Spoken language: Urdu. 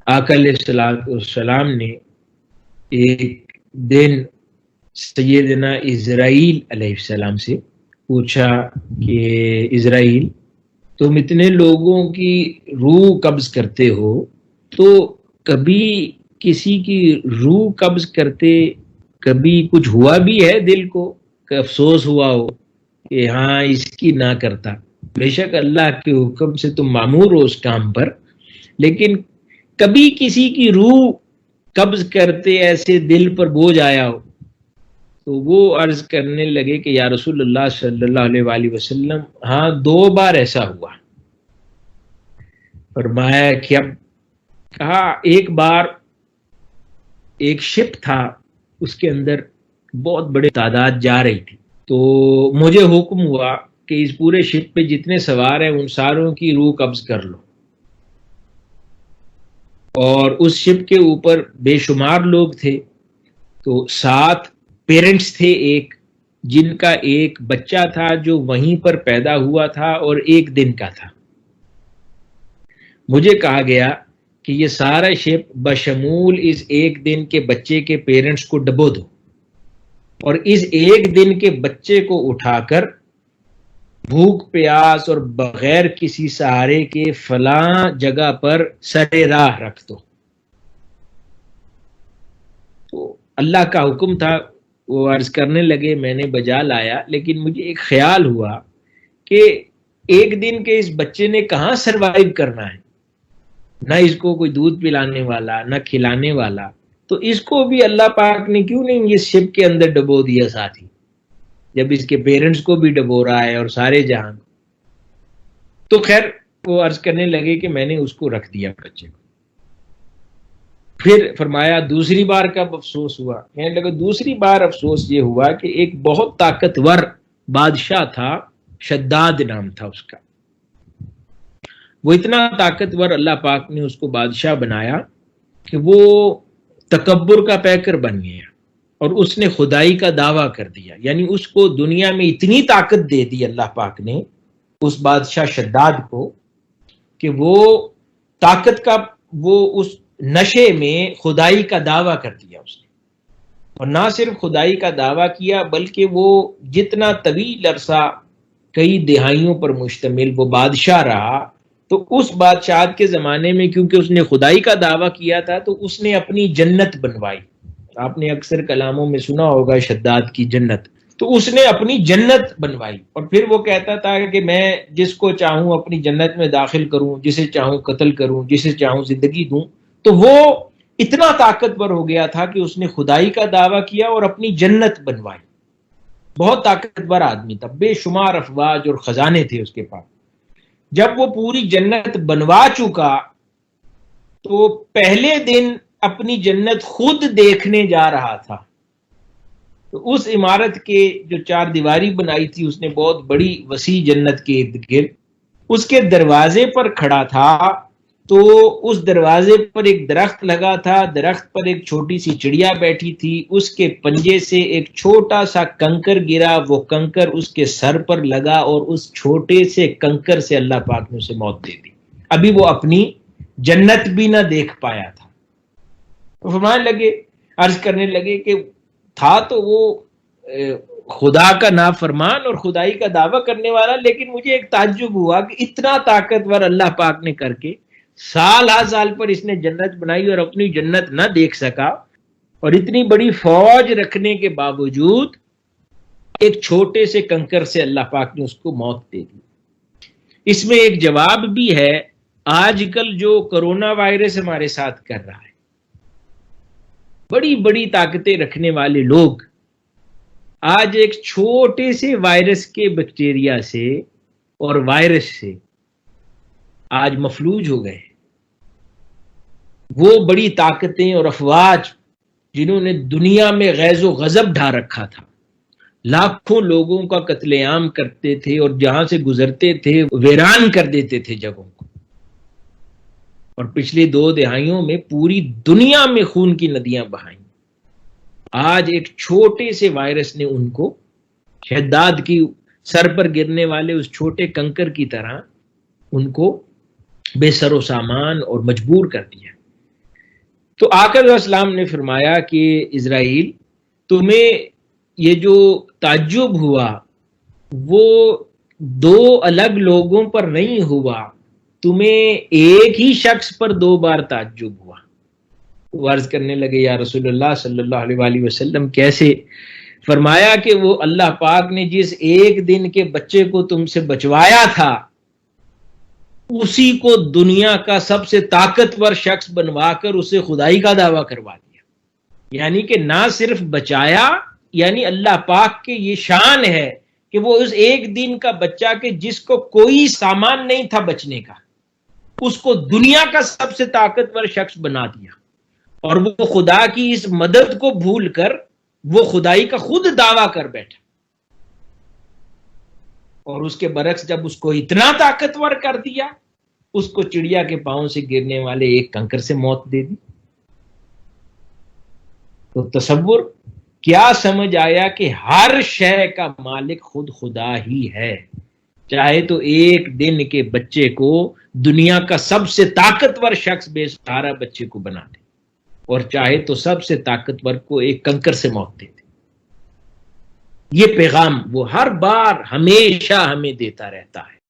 آقا علیہ السلام نے ایک دن سیدنا اسرائیل علیہ السلام سے پوچھا کہ اسرائیل، تم اتنے لوگوں کی روح قبض کرتے ہو، تو کبھی کسی کی روح قبض کرتے کبھی کچھ ہوا بھی ہے دل کو کہ افسوس ہوا ہو کہ ہاں اس کی نہ کرتا؟ بے شک اللہ کے حکم سے تم مامور ہو اس کام پر، لیکن کبھی کسی کی روح قبض کرتے ایسے دل پر بوجھ آیا ہو؟ تو وہ عرض کرنے لگے کہ یا رسول اللہ صلی اللہ علیہ وآلہ وسلم، ہاں 2 بار ایسا ہوا۔ فرمایا کہ اب کہا ایک بار ایک شپ تھا، اس کے اندر بہت بڑے تعداد جا رہی تھی، تو مجھے حکم ہوا کہ اس پورے شپ پہ جتنے سوار ہیں ان ساروں کی روح قبض کر لو، اور اس شپ کے اوپر بے شمار لوگ تھے، تو 7 پیرنٹس تھے ایک، جن کا ایک بچہ تھا جو وہیں پر پیدا ہوا تھا اور 1 دن کا تھا۔ مجھے کہا گیا کہ یہ سارا شپ بشمول اس 1 دن کے بچے کے پیرنٹس کو ڈبو دو، اور اس 1 دن کے بچے کو اٹھا کر بھوک پیاس اور بغیر کسی سہارے کے فلاں جگہ پر سر راہ رکھ دو۔ تو اللہ کا حکم تھا، وہ عرض کرنے لگے میں نے بجا لایا، لیکن مجھے ایک خیال ہوا کہ 1 دن کے اس بچے نے کہاں سروائیو کرنا ہے، نہ اس کو کوئی دودھ پلانے والا نہ کھلانے والا، تو اس کو بھی اللہ پاک نے کیوں نہیں اس شپ کے اندر ڈبو دیا ساتھ ہی، جب اس کے پیرنٹس کو بھی ڈبو رہا ہے اور سارے جہان۔ تو خیر وہ عرض کرنے لگے کہ میں نے اس کو رکھ دیا بچے کو۔ پھر فرمایا دوسری بار کب افسوس ہوا؟ کہنے لگا دوسری بار افسوس یہ ہوا کہ ایک بہت طاقتور بادشاہ تھا، شداد نام تھا اس کا، وہ اتنا طاقتور اللہ پاک نے اس کو بادشاہ بنایا کہ وہ تکبر کا پیکر بن گیا، اور اس نے خدائی کا دعویٰ کر دیا، یعنی اس کو دنیا میں اتنی طاقت دے دی اللہ پاک نے اس بادشاہ شداد کو کہ وہ طاقت کا وہ اس نشے میں خدائی کا دعویٰ کر دیا اس نے، اور نہ صرف خدائی کا دعویٰ کیا بلکہ وہ جتنا طویل عرصہ کئی دہائیوں پر مشتمل وہ بادشاہ رہا، تو اس بادشاہت کے زمانے میں کیونکہ اس نے خدائی کا دعویٰ کیا تھا تو اس نے اپنی جنت بنوائی۔ آپ نے اکثر کلاموں میں سنا ہوگا شداد کی جنت، تو اس نے اپنی جنت بنوائی، اور پھر وہ کہتا تھا کہ میں جس کو چاہوں اپنی جنت میں داخل کروں، جسے چاہوں قتل کروں، جسے چاہوں زندگی دوں۔ تو وہ اتنا طاقتور ہو گیا تھا کہ اس نے خدائی کا دعویٰ کیا اور اپنی جنت بنوائی۔ بہت طاقتور آدمی تھا، بے شمار افواج اور خزانے تھے اس کے پاس۔ جب وہ پوری جنت بنوا چکا تو پہلے دن اپنی جنت خود دیکھنے جا رہا تھا، تو اس عمارت کے جو 4 دیواری بنائی تھی اس نے بہت بڑی وسیع جنت کے ارد گرد، اس کے دروازے پر کھڑا تھا، تو اس دروازے پر ایک درخت لگا تھا، درخت پر ایک چھوٹی سی چڑیا بیٹھی تھی، اس کے پنجے سے ایک چھوٹا سا کنکر گرا، وہ کنکر اس کے سر پر لگا اور اس چھوٹے سے کنکر سے اللہ پاک نے اسے موت دے دی۔ ابھی وہ اپنی جنت بھی نہ دیکھ پایا تھا۔ فرمانے لگے، عرض کرنے لگے کہ تھا تو وہ خدا کا نافرمان اور خدائی کا دعویٰ کرنے والا، لیکن مجھے ایک تعجب ہوا کہ اتنا طاقتور اللہ پاک نے کر کے سال ہر سال پر اس نے جنت بنائی اور اپنی جنت نہ دیکھ سکا، اور اتنی بڑی فوج رکھنے کے باوجود ایک چھوٹے سے کنکر سے اللہ پاک نے اس کو موت دے دی۔ اس میں ایک جواب بھی ہے، آج کل جو کرونا وائرس ہمارے ساتھ کر رہا ہے، بڑی بڑی طاقتیں رکھنے والے لوگ آج ایک چھوٹے سے وائرس کے بیکٹیریا سے اور وائرس سے آج مفلوج ہو گئے۔ وہ بڑی طاقتیں اور افواج جنہوں نے دنیا میں غیظ و غضب ڈھا رکھا تھا، لاکھوں لوگوں کا قتل عام کرتے تھے اور جہاں سے گزرتے تھے ویران کر دیتے تھے جگہوں کو، اور پچھلی 2 دہائیوں میں پوری دنیا میں خون کی ندیاں بہائیں، آج ایک چھوٹے سے وائرس نے ان کو شداد کی سر پر گرنے والے اس چھوٹے کنکر کی طرح ان کو بے سر و سامان اور مجبور کر دیا۔ تو آقا علیہ السلام نے فرمایا کہ اسرائیل، تمہیں یہ جو تعجب ہوا وہ دو الگ لوگوں پر نہیں ہوا، تمہیں ایک ہی شخص پر دو بار تعجب ہوا۔ وہ عرض کرنے لگے یا رسول اللہ صلی اللہ علیہ وآلہ وسلم کیسے؟ فرمایا کہ وہ اللہ پاک نے جس ایک دن کے بچے کو تم سے بچوایا تھا اسی کو دنیا کا سب سے طاقتور شخص بنوا کر اسے خدائی کا دعویٰ کروا دیا۔ یعنی کہ نہ صرف بچایا، یعنی اللہ پاک کے یہ شان ہے کہ وہ اس ایک دن کا بچہ کہ جس کو کوئی سامان نہیں تھا بچنے کا، اس کو دنیا کا سب سے طاقتور شخص بنا دیا، اور وہ خدا کی اس مدد کو بھول کر وہ خدائی کا خود دعویٰ کر بیٹھا، اور اس کے برعکس جب اس کو اتنا طاقتور کر دیا اس کو چڑیا کے پاؤں سے گرنے والے ایک کنکر سے موت دے دی۔ تو تصور کیا سمجھ آیا کہ ہر شے کا مالک خود خدا ہی ہے، چاہے تو ایک دن کے بچے کو دنیا کا سب سے طاقتور شخص بے سہارا بچے کو بنا دے، اور چاہے تو سب سے طاقتور کو ایک کنکر سے موت دے دے۔ یہ پیغام وہ ہر بار ہمیشہ ہمیں دیتا رہتا ہے۔